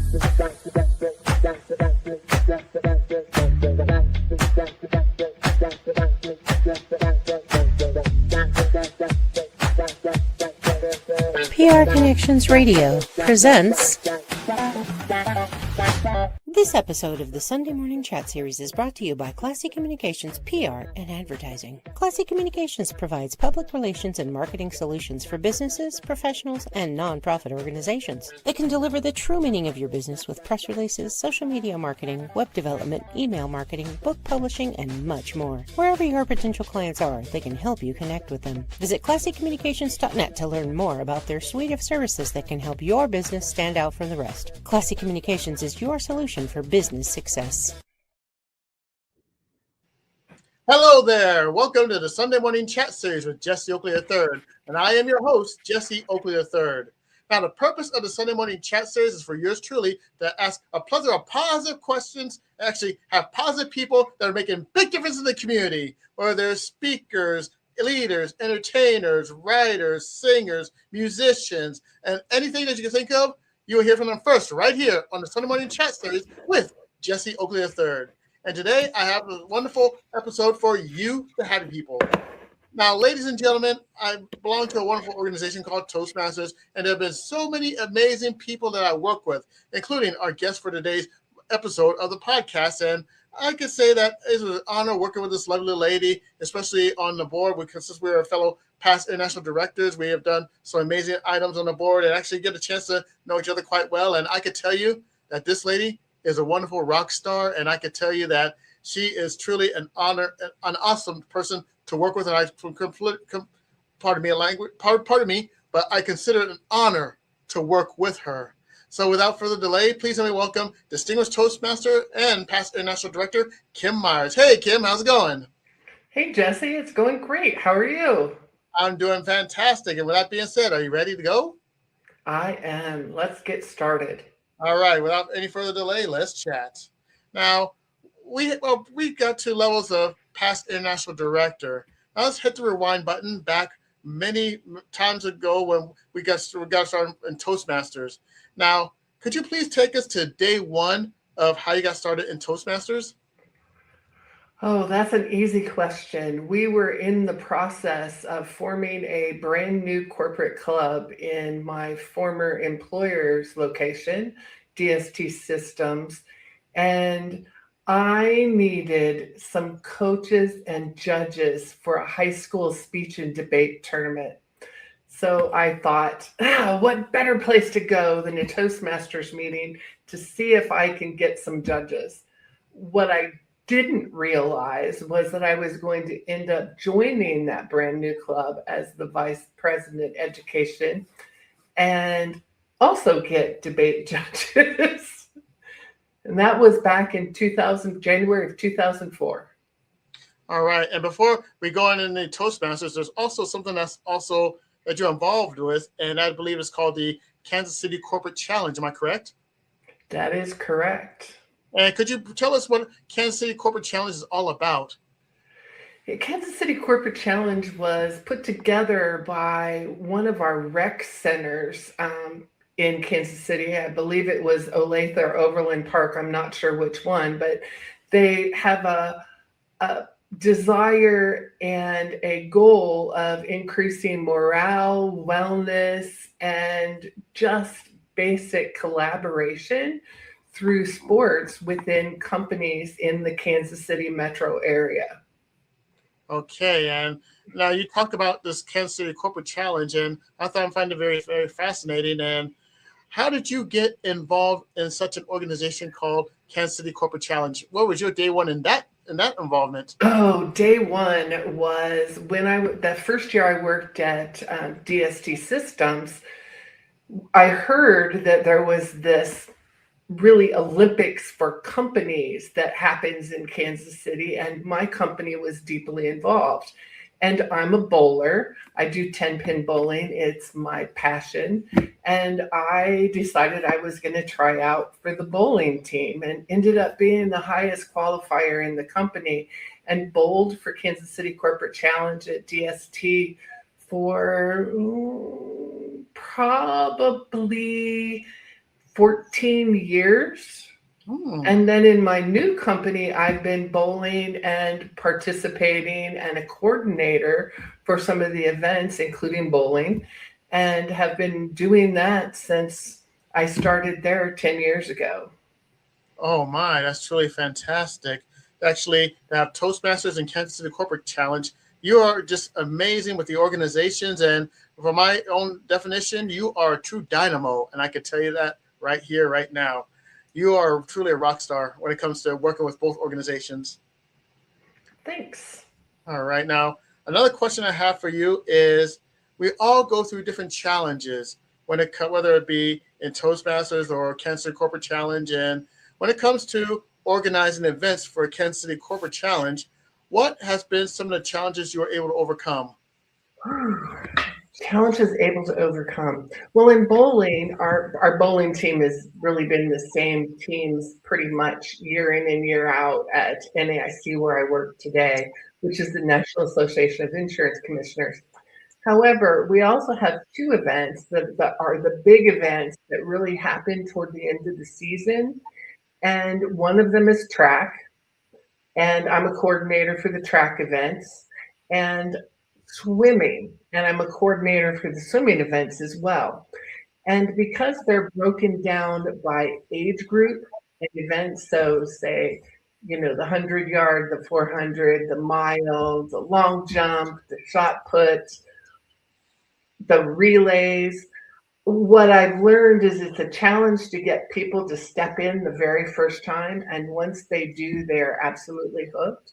PR Connections Radio presents. This episode of the Sunday Morning Chat Series is brought to you by Classy Communications PR and Advertising. Classy Communications provides public relations and marketing solutions for businesses, professionals, and nonprofit organizations. They can deliver the true meaning of your business with press releases, social media marketing, web development, email marketing, book publishing, and much more. Wherever your potential clients are, they can help you connect with them. Visit classycommunications.net to learn more about their suite of services that can help your business stand out from the rest. Classy Communications is your solution for business success. Hello there. Welcome to the Sunday Morning Chat Series with Jesse Oakley III. And I am your host, Jesse Oakley III. Now, the purpose of the Sunday Morning Chat Series is for yours truly to ask a plethora of positive questions, actually have positive people that are making big difference in the community, whether they're speakers, leaders, entertainers, writers, singers, musicians, and anything that you can think of. You will hear from them first right here on the Sunday Morning Chat Series with Jesse Oakley III. And today I have a wonderful episode for you, the happy people. Now, ladies and gentlemen, I belong to a wonderful organization called Toastmasters, and there have been so many amazing people that I work with, including our guest for today's episode of the podcast. And I could say that it was an honor working with this lovely lady, especially on the board, because since we're a fellow past international directors, we have done some amazing items on the board and actually get a chance to know each other quite well. And I could tell you that this lady is a wonderful rock star, and I could tell you that she is truly an awesome person to work with. And pardon me, but I consider it an honor to work with her. So without further delay, please let me welcome distinguished Toastmaster and past international director, Kim Myers. Hey, Kim, how's it going? Hey, Jesse, it's going great. How are you? I'm doing fantastic. And with that being said, are you ready to go? I am. Let's get started. All right. Without any further delay, let's chat. Now, we got to levels of past international director. Now let's hit the rewind button back many times ago when we got started in Toastmasters. Now, could you please take us to day one of how you got started in Toastmasters? Oh, that's an easy question. We were in the process of forming a brand new corporate club in my former employer's location, DST Systems, and I needed some coaches and judges for a high school speech and debate tournament. So I thought, what better place to go than a Toastmasters meeting to see if I can get some judges. What I didn't realize was that I was going to end up joining that brand new club as the vice president education and also get debate judges. And that was back in January of 2004. All right. And before we go on in the Toastmasters, there's also something that you're involved with, and I believe it's called the Kansas City Corporate Challenge. Am I correct? That is correct. And could you tell us what Kansas City Corporate Challenge is all about? Kansas City Corporate Challenge was put together by one of our rec centers in Kansas City. I believe it was Olathe or Overland Park. I'm not sure which one, but they have a desire and a goal of increasing morale, wellness, and just basic collaboration through sports within companies in the Kansas City metro area. Okay, and now you talked about this Kansas City Corporate Challenge, and I find it very, very fascinating. And how did you get involved in such an organization called Kansas City Corporate Challenge? What was your day one in that involvement? Oh, day one was when the first year I worked at DST Systems. I heard that there was this really Olympics for companies that happens in Kansas City, and my company was deeply involved. And I'm a bowler. I do 10-pin bowling. It's my passion. And I decided I was going to try out for the bowling team and ended up being the highest qualifier in the company and bowled for Kansas City Corporate Challenge at DST for probably 14 years. And then in my new company, I've been bowling and participating and a coordinator for some of the events, including bowling, and have been doing that since I started there 10 years ago. Oh my, that's truly fantastic. Actually, to have Toastmasters and Kansas City Corporate Challenge, you are just amazing with the organizations. And for my own definition, you are a true dynamo. And I can tell you that right here, right now. You are truly a rock star when it comes to working with both organizations. Thanks. All right. Now, another question I have for you is we all go through different challenges whether it be in Toastmasters or Kansas City Corporate Challenge. And when it comes to organizing events for a Kansas City Corporate Challenge, what has been some of the challenges you were able to overcome? Challenges able to overcome. Well, in bowling, our bowling team has really been the same teams pretty much year in and year out at NAIC, where I work today, which is the National Association of Insurance Commissioners. However, we also have two events that are the big events that really happen toward the end of the season. And one of them is track. And I'm a coordinator for the track events. And swimming, and I'm a coordinator for the swimming events as well. And because they're broken down by age group and events, so say, the 100-yard, the 400, the mile, the long jump, the shot put, the relays, what I've learned is it's a challenge to get people to step in the very first time. And once they do, they're absolutely hooked.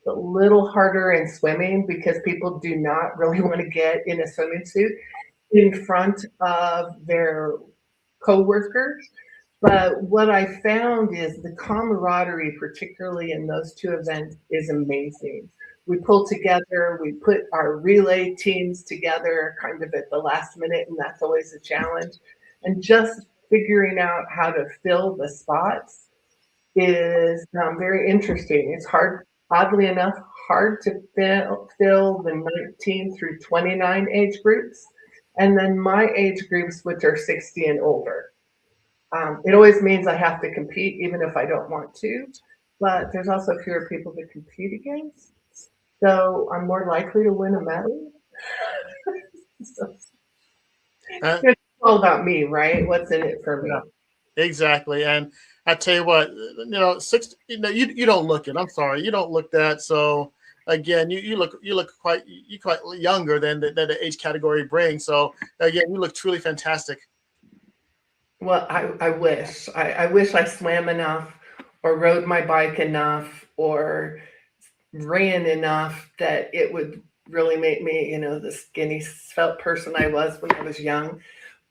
A little harder in swimming because people do not really want to get in a swimming suit in front of their coworkers. But what I found is the camaraderie, particularly in those two events, is amazing. We pull together, we put our relay teams together kind of at the last minute, and that's always a challenge. And just figuring out how to fill the spots is very interesting. It's hard. Oddly enough, hard to fill the 19 through 29 age groups, and then my age groups, which are 60 and older. It always means I have to compete, even if I don't want to, but there's also fewer people to compete against, so I'm more likely to win a medal. So it's all about me, right? What's in it for me? Yeah, exactly. And I tell you what, you don't look it. I'm sorry, you don't look that. So again, you look quite younger than the age category brings. So again, you look truly fantastic. Well, I wish I swam enough or rode my bike enough or ran enough that it would really make me, the skinny svelte person I was when I was young.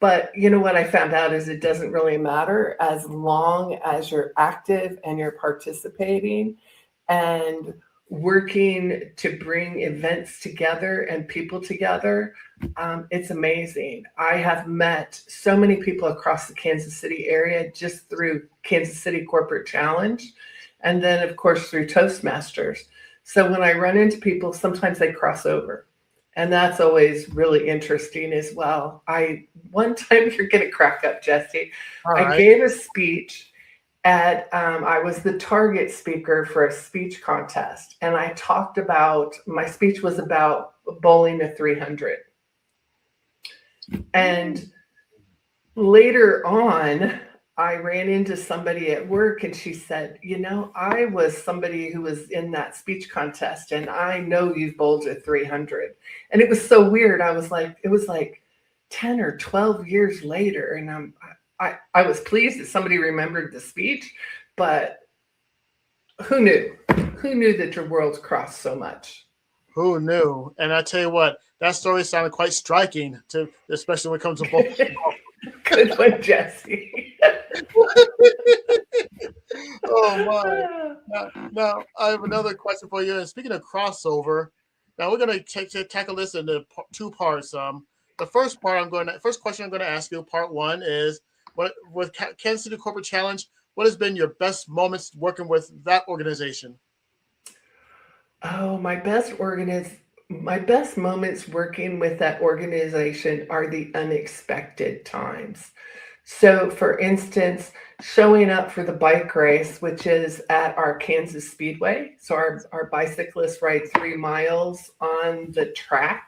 But what I found out is it doesn't really matter as long as you're active and you're participating and working to bring events together and people together. It's amazing. I have met so many people across the Kansas City area just through Kansas City Corporate Challenge, and then of course through Toastmasters. So when I run into people, sometimes they cross over. And that's always really interesting as well. One time, you're going to crack up, Jesse. I gave a speech at, I was the target speaker for a speech contest. And I talked about, my speech was about bowling a 300. And later on, I ran into somebody at work and she said, I was somebody who was in that speech contest and I know you've bowled a 300. And it was so weird. It was like 10 or 12 years later. And I was pleased that somebody remembered the speech, but who knew? Who knew that your worlds crossed so much? Who knew? And I tell you what, that story sounded quite striking, especially when it comes to bowling. Good one, Jesse. Oh my! Now I have another question for you. And speaking of crossover, now we're going to tackle this into two parts. The first question I'm going to ask you, part one, is with Kansas City Corporate Challenge, what has been your best moments working with that organization? Oh, my best moments working with that organization are the unexpected times. So, for instance, showing up for the bike race, which is at our Kansas Speedway. So, our bicyclists ride 3 miles on the track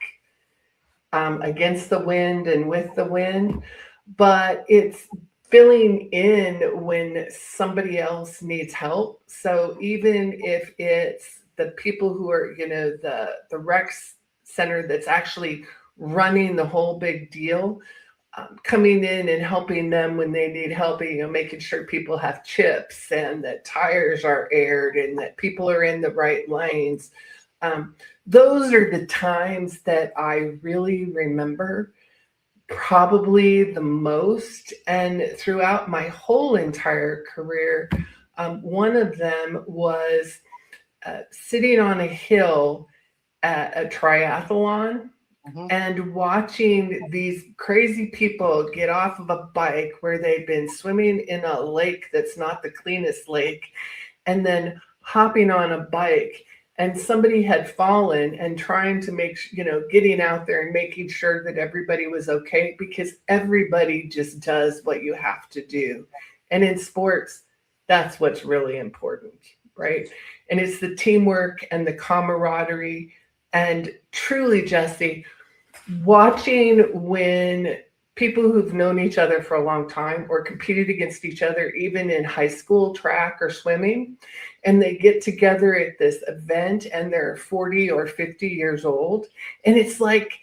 against the wind and with the wind. But it's filling in when somebody else needs help. So, even if it's the people who are, the rec center that's actually running the whole big deal, coming in and helping them when they need help, making sure people have chips and that tires are aired and that people are in the right lanes. Those are the times that I really remember probably the most. And throughout my whole entire career, one of them was sitting on a hill at a triathlon and watching these crazy people get off of a bike where they've been swimming in a lake that's not the cleanest lake, and then hopping on a bike, and somebody had fallen, and trying to getting out there and making sure that everybody was okay, because everybody just does what you have to do. And in sports, that's what's really important, right? And it's the teamwork and the camaraderie. And truly, Jesse, watching when people who've known each other for a long time or competed against each other, even in high school track or swimming, and they get together at this event and they're 40 or 50 years old, and it's like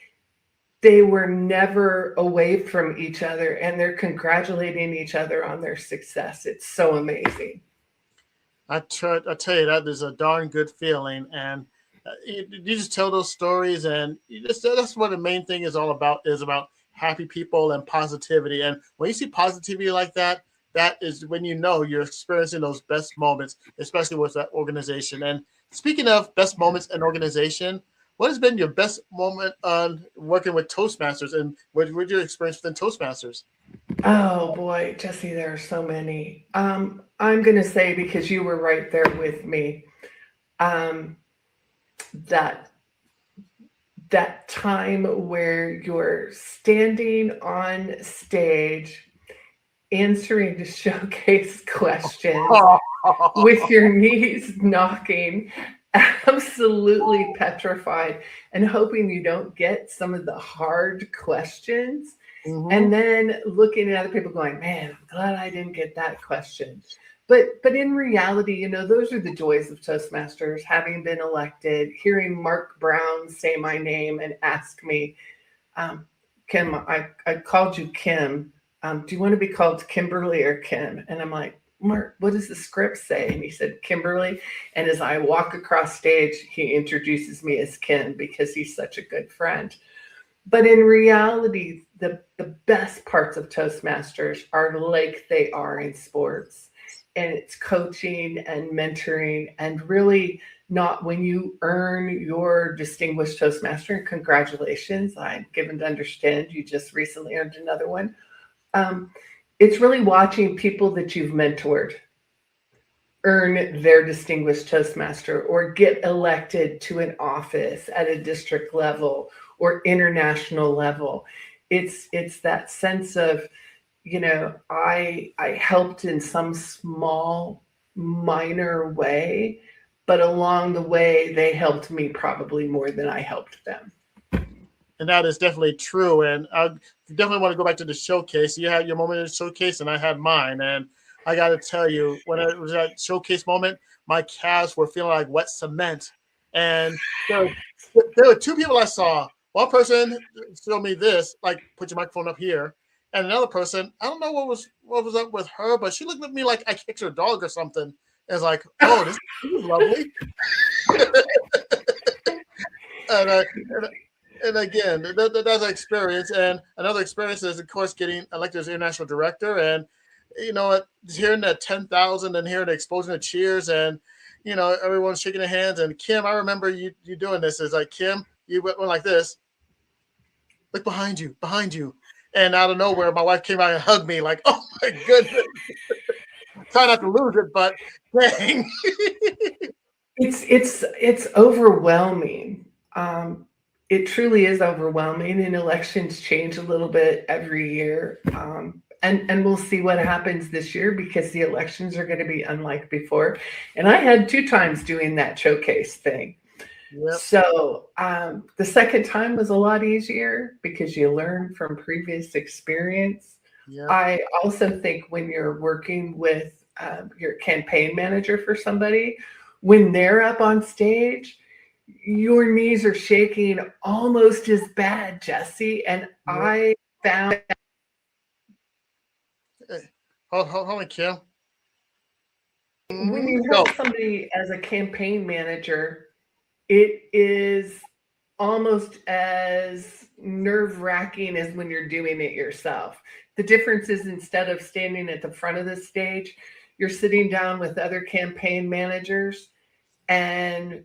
they were never away from each other and they're congratulating each other on their success. It's so amazing. I tell you, that is a darn good feeling. And you just tell those stories, and that's what the main thing is all about, is about happy people and positivity. And when you see positivity like that, that is when you know you're experiencing those best moments, especially with that organization. And speaking of best moments and organization, what has been your best moment on working with Toastmasters, and what your experience within Toastmasters? Oh boy, Jesse, there are so many. I'm going to say, because you were right there with me, um, that that time where you're standing on stage answering the showcase questions with your knees knocking, absolutely petrified, and hoping you don't get some of the hard questions. And then looking at other people going, man, I'm glad I didn't get that question. But in reality, those are the joys of Toastmasters, having been elected, hearing Mark Brown say my name and ask me, Kim, I called you Kim. Do you want to be called Kimberly or Kim? And I'm like, Mark, what does the script say? And he said, Kimberly. And as I walk across stage, he introduces me as Kim because he's such a good friend. But in reality, the best parts of Toastmasters are like they are in sports. And it's coaching and mentoring, and really not when you earn your distinguished Toastmaster. And congratulations, I'm given to understand you just recently earned another one. It's really watching people that you've mentored earn their distinguished Toastmaster or get elected to an office at a district level or international level. It's that sense of, I helped in some small, minor way, but along the way, they helped me probably more than I helped them. And that is definitely true. And I definitely want to go back to the showcase. You had your moment in the showcase, and I had mine. And I got to tell you, when it was that showcase moment, my calves were feeling like wet cement. And there were two people I saw. One person showed me this, like, put your microphone up here. And another person, I don't know what was up with her, but she looked at me like I kicked her dog or something. And it's like, oh, this is lovely. and again, that's an experience. And another experience is, of course, getting elected as international director. And hearing that 10,000 and hearing the explosion of cheers, and everyone's shaking their hands. And Kim, I remember you doing this. It's like, Kim, you went like this. Look behind you. And out of nowhere, my wife came out and hugged me like, oh my goodness. Try not to lose it, but dang. It's overwhelming. It truly is overwhelming, and elections change a little bit every year. And we'll see what happens this year because the elections are going to be unlike before. And I had 2 times doing that showcase thing. Yep. So the second time was a lot easier because you learn from previous experience. Yep. I also think when you're working with your campaign manager for somebody, when they're up on stage, your knees are shaking almost as bad, Jesse. And I found Hey, hold on, Kim. when you Go. have somebody as a campaign manager, it is almost as nerve-wracking as when you're doing it yourself. The difference is instead of standing at the front of the stage, you're sitting down with other campaign managers and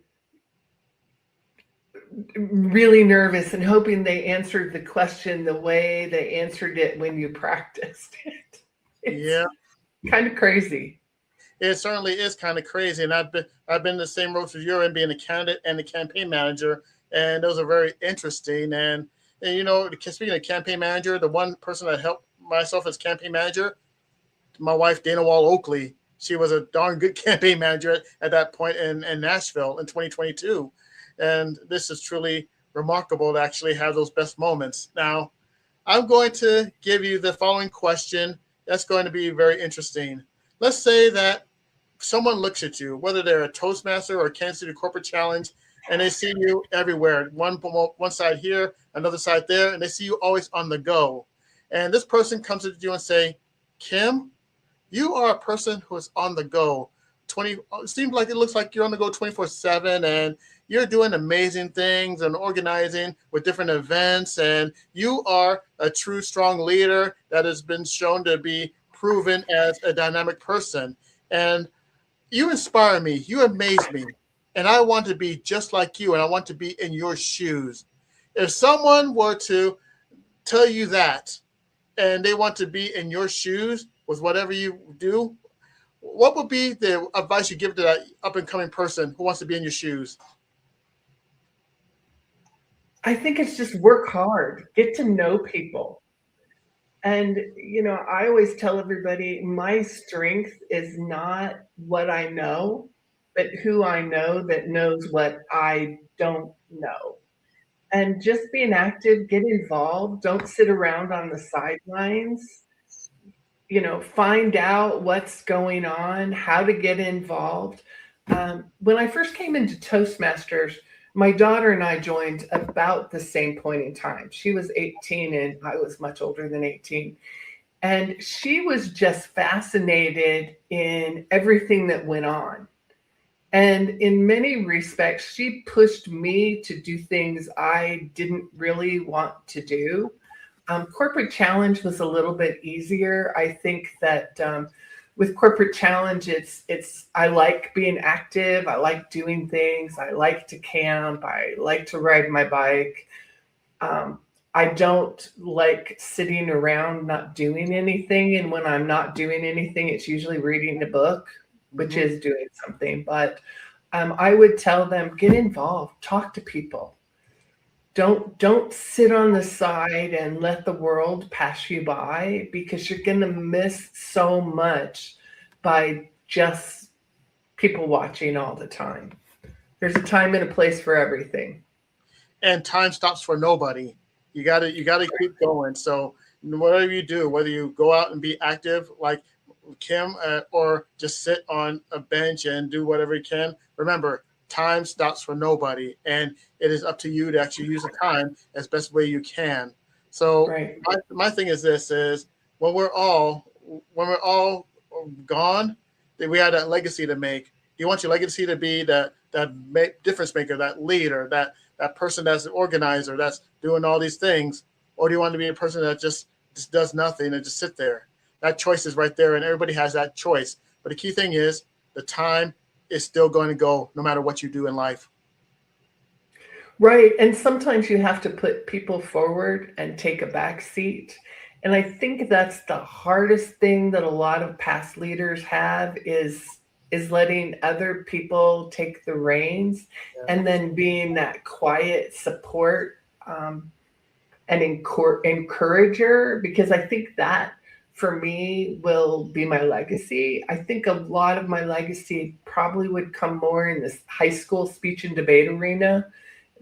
really nervous and hoping they answered the question the way they answered it when you practiced it. It's kind of crazy. It certainly is kind of crazy, and I've been in the same roles as you're in, being a candidate and a campaign manager, and those are very interesting. And you know, speaking of campaign manager, the one person that helped myself as campaign manager, my wife Dana Wall Oakley, she was a darn good campaign manager at that point in Nashville in 2022, and this is truly remarkable to actually have those best moments. Now, I'm going to give you the following question. That's going to be very interesting. Let's say that someone looks at you, whether they're a Toastmaster or a Kansas City Corporate Challenge, and they see you everywhere, one side here, another side there, and they see you always on the go. And this person comes to you and say, Kim, you are a person who is on the go. It seems like it looks like you're on the go 24/7, and you're doing amazing things and organizing with different events, and you are a true strong leader that has been shown to be proven as a dynamic person. And you inspire me, you amaze me, and I want to be just like you, and I want to be in your shoes. If someone were to tell you that and they want to be in your shoes with whatever you do, what would be the advice you give to that up and coming person who wants to be in your shoes? I think it's just work hard, get to know people. And, you know, I always tell everybody my strength is not what I know, but who I know that knows what I don't know. And just being active, get involved, don't sit around on the sidelines, you know, find out what's going on, how to get involved. When I first came into Toastmasters, my daughter and I joined about the same point in time. She was 18 and I was much older than 18. And she was just fascinated in everything that went on. And in many respects, she pushed me to do things I didn't really want to do. Corporate Challenge was a little bit easier. I think that with Corporate Challenge, it's I like being active. I like doing things. I like to camp. I like to ride my bike. I don't like sitting around not doing anything. And when I'm not doing anything, it's usually reading a book, which is doing something. But I would tell them, get involved, talk to people. Don't sit on the side and let the world pass you by, because you're going to miss so much by just people watching all the time. There's a time and a place for everything. And time stops for nobody. You gotta keep going. So whatever you do, whether you go out and be active like Kim, or just sit on a bench and do whatever you can, remember, time stops for nobody, and it is up to you to actually use the time as best way you can. So my thing is this: is when we're all gone, then we have that legacy to make. Do you want your legacy to be that difference maker, that leader, that person that's the organizer, that's doing all these things, or do you want to be a person that just does nothing and just sit there? That choice is right there, and everybody has that choice. But the key thing is the time is still going to go no matter what you do in life. Right. And sometimes you have to put people forward and take a back seat. And I think that's the hardest thing that a lot of past leaders have is letting other people take the reins, and then being that quiet support and encourager, because I think that for me will be my legacy. I think a lot of my legacy probably would come more in this high school speech and debate arena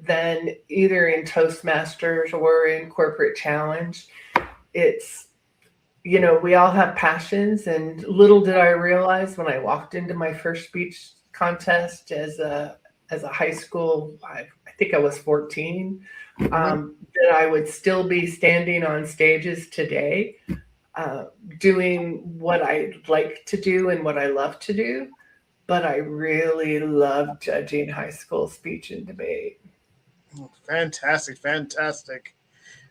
than either in Toastmasters or in Corporate Challenge. It's, we all have passions, and little did I realize when I walked into my first speech contest as a high school, I think I was 14, that I would still be standing on stages today, doing what I like to do and what I love to do. But I really love judging high school speech and debate. Fantastic, fantastic.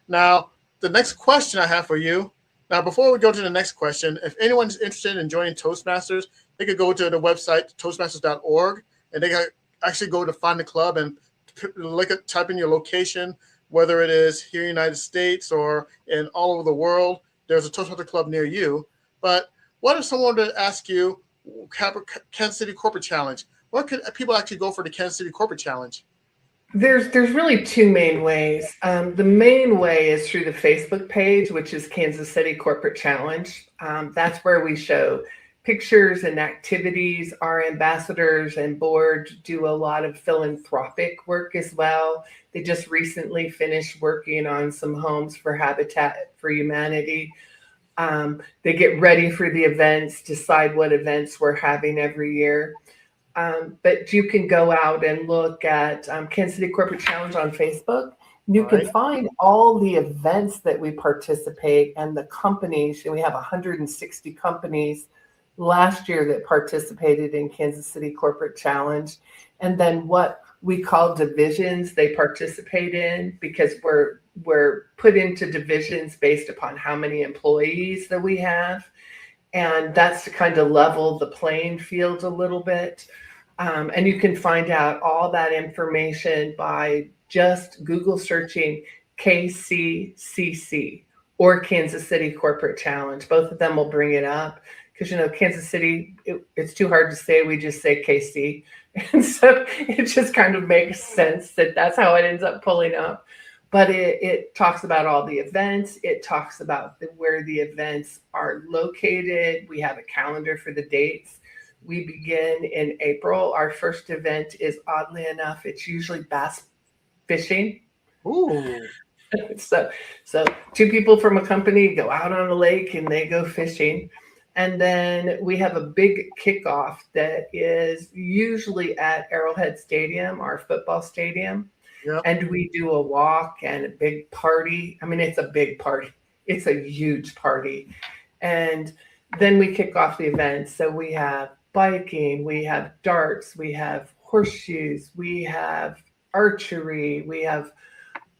Now, the next question I have for you. Now, before we go to the next question, if anyone's interested in joining Toastmasters, they could go to the website toastmasters.org, and they can actually go to find the club and type in your location, whether it is here in the United States or in all over the world. There's a Toastmaster club near you. But what if someone were to ask you, Kansas City Corporate Challenge? Where could people actually go for the Kansas City Corporate Challenge? There's really two main ways. The main way is through the Facebook page, which is Kansas City Corporate Challenge. That's where we show pictures and activities. Our ambassadors and board do a lot of philanthropic work as well. They just recently finished working on some homes for Habitat for Humanity. They get ready for the events, decide what events we're having every year. But you can go out and look at Kansas City Corporate Challenge on Facebook. You can find all the events that we participate and the companies. And we have 160 companies last year that participated in Kansas City Corporate Challenge. And then what we call divisions they participate in, because we're put into divisions based upon how many employees that we have. And that's to kind of level the playing field a little bit. And you can find out all that information by just Google searching KCCC or Kansas City Corporate Challenge. Both of them will bring it up, because, Kansas City, it's too hard to say. We just say KC. And so it just kind of makes sense that that's how it ends up pulling up. But it talks about all the events. It talks about where the events are located. We have a calendar for the dates. We begin in April. Our first event is, oddly enough, it's usually bass fishing. Ooh. So two people from a company go out on a lake and they go fishing. And then we have a big kickoff that is usually at Arrowhead Stadium, our football stadium. Yep. And we do a walk and a big party. I mean, it's a big party. It's a huge party. And then we kick off the event. So we have biking, we have darts, we have horseshoes, we have archery, we have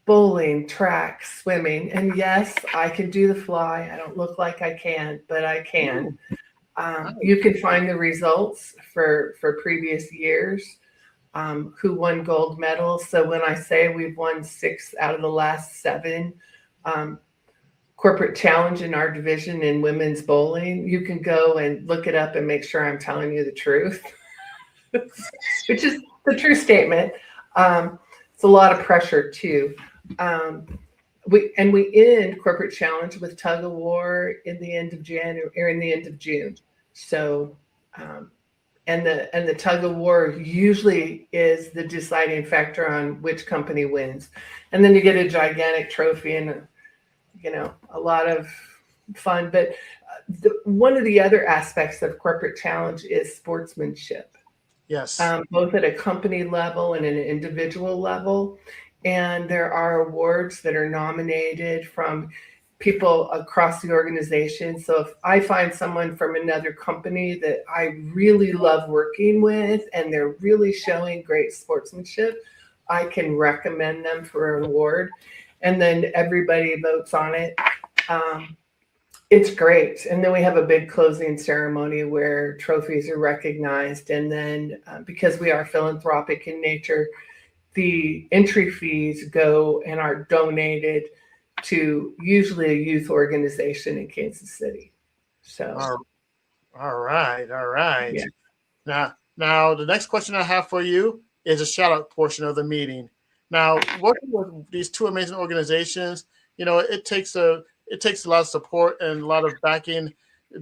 bowling, track, swimming. And yes, I can do the fly. I don't look like I can, but I can. You can find the results for previous years, who won gold medals. So when I say we've won 6 out of the last 7 Corporate Challenge in our division in women's bowling, you can go and look it up and make sure I'm telling you the truth, which is the true statement. It's a lot of pressure too. We end Corporate Challenge with tug of war in the end of January or in the end of June. So, and the tug of war usually is the deciding factor on which company wins. And then you get a gigantic trophy and a lot of fun. But one of the other aspects of Corporate Challenge is sportsmanship. Yes. Both at a company level and an individual level. And there are awards that are nominated from people across the organization. So if I find someone from another company that I really love working with and they're really showing great sportsmanship, I can recommend them for an award. And then everybody votes on it. It's great. And then we have a big closing ceremony where trophies are recognized. And then because we are philanthropic in nature, the entry fees go and are donated to usually a youth organization in Kansas City. So, all right. Yeah. Now the next question I have for you is a shout out portion of the meeting. Now, working with these two amazing organizations, it takes a it takes a lot of support and a lot of backing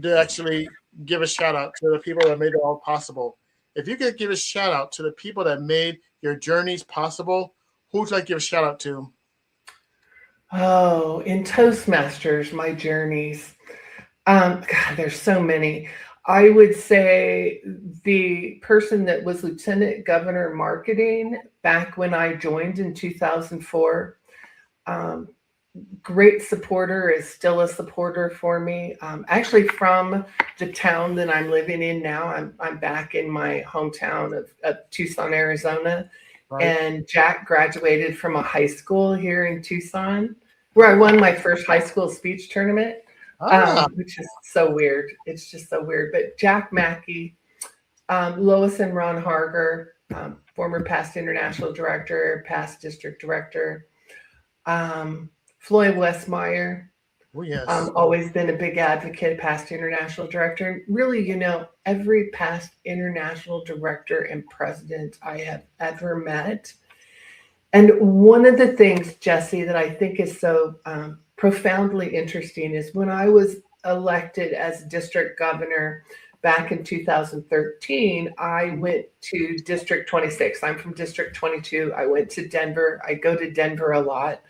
to actually give a shout out to the people that made it all possible. If you could give a shout out to the people that made your journeys possible, who would you like to give a shout out to? Oh, in Toastmasters, my journeys. God, there's so many. I would say the person that was Lieutenant Governor Marketing back when I joined in 2004. Um, Great supporter, is still a supporter for me. Actually, from the town that I'm living in now, I'm back in my hometown of Tucson, Arizona. Right? And Jack graduated from a high school here in Tucson, where I won my first high school speech tournament, Ah, which is so weird. It's just so weird. But Jack Mackey, Lois and Ron Harger, former past international director, past district director, Floyd Westmeyer, oh yes. always been a big advocate, past international director. And really, every past international director and president I have ever met. And one of the things, Jesse, that I think is so profoundly interesting is when I was elected as district governor back in 2013, I went to District 26. I'm from District 22. I went to Denver. I go to Denver a lot.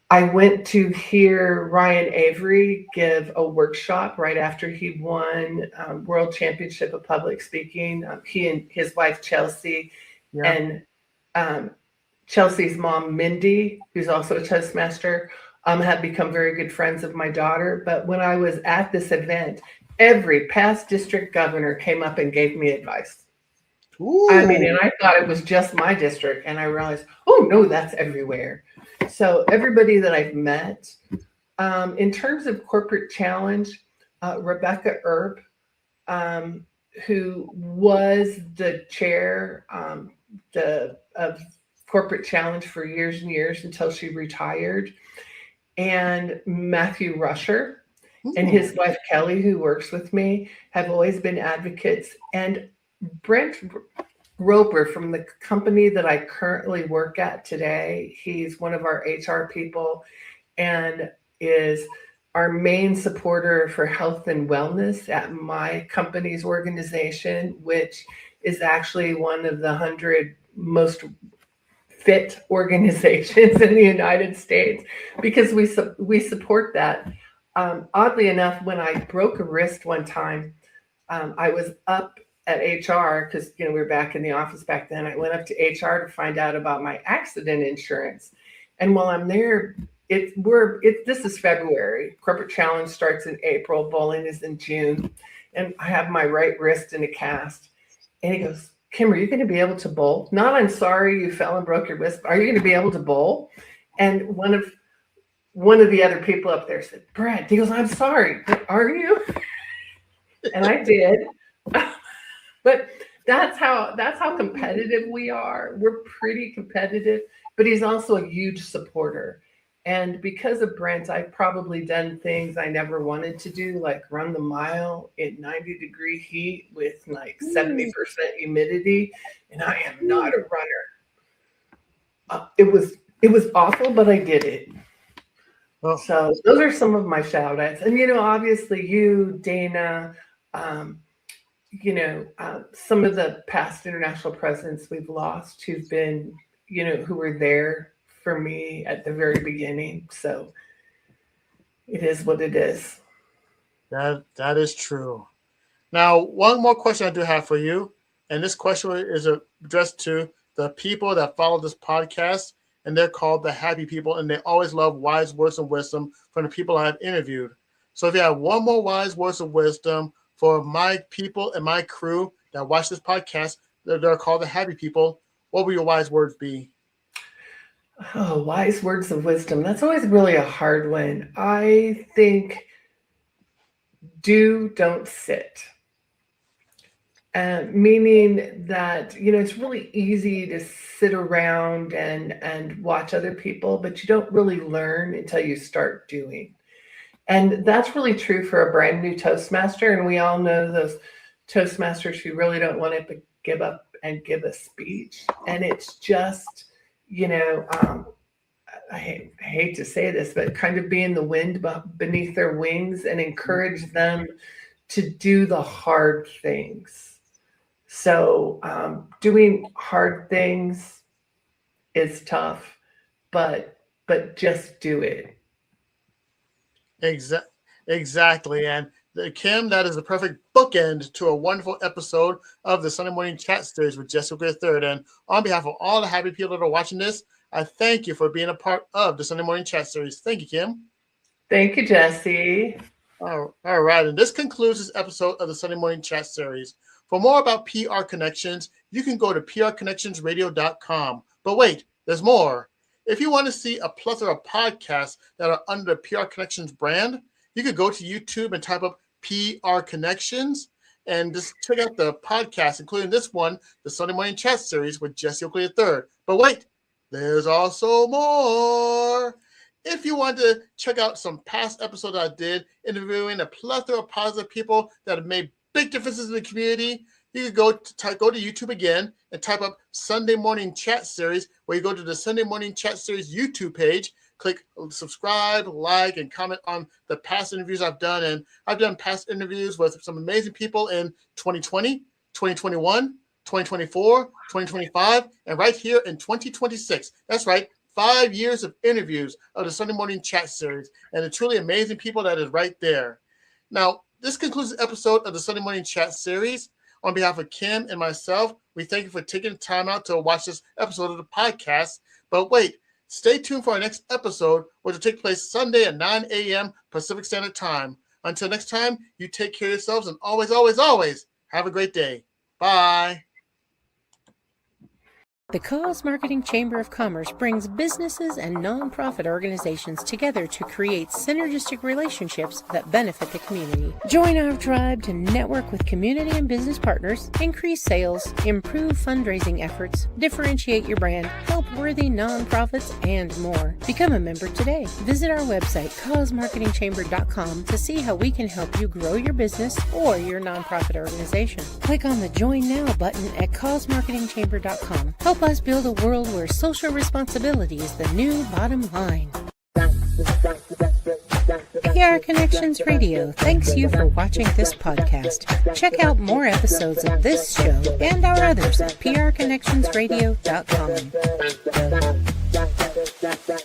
I went to hear Ryan Avery give a workshop right after he won World Championship of Public Speaking. He and his wife, Chelsea, Yeah. and Chelsea's mom, Mindy, who's also a Toastmaster, have become very good friends of my daughter. But when I was at this event, every past district governor came up and gave me advice. Ooh. I mean, and I thought it was just my district, and I realized, oh no, that's everywhere. So everybody that I've met, in terms of corporate challenge, Rebecca Earp, who was the chair of corporate challenge for years and years until she retired, and Matthew Rusher and his wife Kelly, who works with me, have always been advocates. And Brent Roper from the company that I currently work at today, he's one of our HR people and is our main supporter for health and wellness at my company's organization, which is actually one of the 100 most fit organizations in the United States, because we support that. Oddly enough, when I broke a wrist one time, I was up at HR because we were back in the office back then. I went up to HR to find out about my accident insurance, and while I'm there, this is February. Corporate Challenge starts in April. Bowling is in June, and I have my right wrist in a cast. And he goes, "Kim, are you going to be able to bowl?" Not, "I'm sorry you fell and broke your wrist. Are you going to be able to bowl?" And one of the other people up there said, "Brad," he goes, "I'm sorry, but are you?" And I did. But that's how competitive we are. We're pretty competitive, but he's also a huge supporter. And because of Brent, I've probably done things I never wanted to do, like run the mile in 90-degree heat with like 70% humidity. And I am not a runner. It was awful, but I did it. Oh. So those are some of my shout outs. And, obviously you, Dana, some of the past international presidents we've lost who've been, who were there for me at the very beginning. So it is what it is. That is true. Now, one more question I do have for you, and this question is addressed to the people that follow this podcast, and they're called the happy people, and they always love wise words of wisdom from the people I've interviewed. So if you have one more wise words of wisdom for my people and my crew that watch this podcast, they're called the happy people, what will your wise words be? Oh, wise words of wisdom. That's always really a hard one. I think don't sit. Meaning that, it's really easy to sit around and watch other people, but you don't really learn until you start doing. And that's really true for a brand new Toastmaster. And we all know those Toastmasters who really don't want to give up and give a speech. And it's just, I hate to say this, but kind of being the wind beneath their wings and encourage them to do the hard things. So doing hard things is tough, but just do it. Exactly. And Kim, that is the perfect bookend to a wonderful episode of the Sunday Morning Chat Series with Jesse Oakley III. And on behalf of all the happy people that are watching this, I thank you for being a part of the Sunday Morning Chat Series. Thank you, Kim. Thank you, Jesse. All right. And this concludes this episode of the Sunday Morning Chat Series. For more about PR Connections, you can go to prconnectionsradio.com. But wait, there's more. If you want to see a plethora of podcasts that are under the PR Connections brand, you could go to YouTube and type up PR Connections and just check out the podcast, including this one, the Sunday Morning Chat Series with Jesse Oakley III. But wait, there's also more. If you want to check out some past episodes I did interviewing a plethora of positive people that have made big differences in the community, you can go to YouTube again and type up Sunday Morning Chat Series, where you go to the Sunday Morning Chat Series YouTube page, click subscribe, like, and comment on the past interviews I've done. And I've done past interviews with some amazing people in 2020, 2021, 2024, 2025, and right here in 2026. That's right, 5 years of interviews of the Sunday Morning Chat Series, and the truly amazing people that is right there. Now, this concludes the episode of the Sunday Morning Chat Series. On behalf of Kim and myself, we thank you for taking the time out to watch this episode of the podcast. But wait, stay tuned for our next episode, which will take place Sunday at 9 a.m. Pacific Standard Time. Until next time, you take care of yourselves and always, always, always have a great day. Bye. The Cause Marketing Chamber of Commerce brings businesses and nonprofit organizations together to create synergistic relationships that benefit the community. Join our tribe to network with community and business partners, increase sales, improve fundraising efforts, differentiate your brand, help worthy nonprofits, and more. Become a member today. Visit our website, causemarketingchamber.com, to see how we can help you grow your business or your nonprofit organization. Click on the Join Now button at causemarketingchamber.com. Help us build a world where social responsibility is the new bottom line. PR Connections Radio thanks you for watching this podcast. Check out more episodes of this show and our others at prconnectionsradio.com.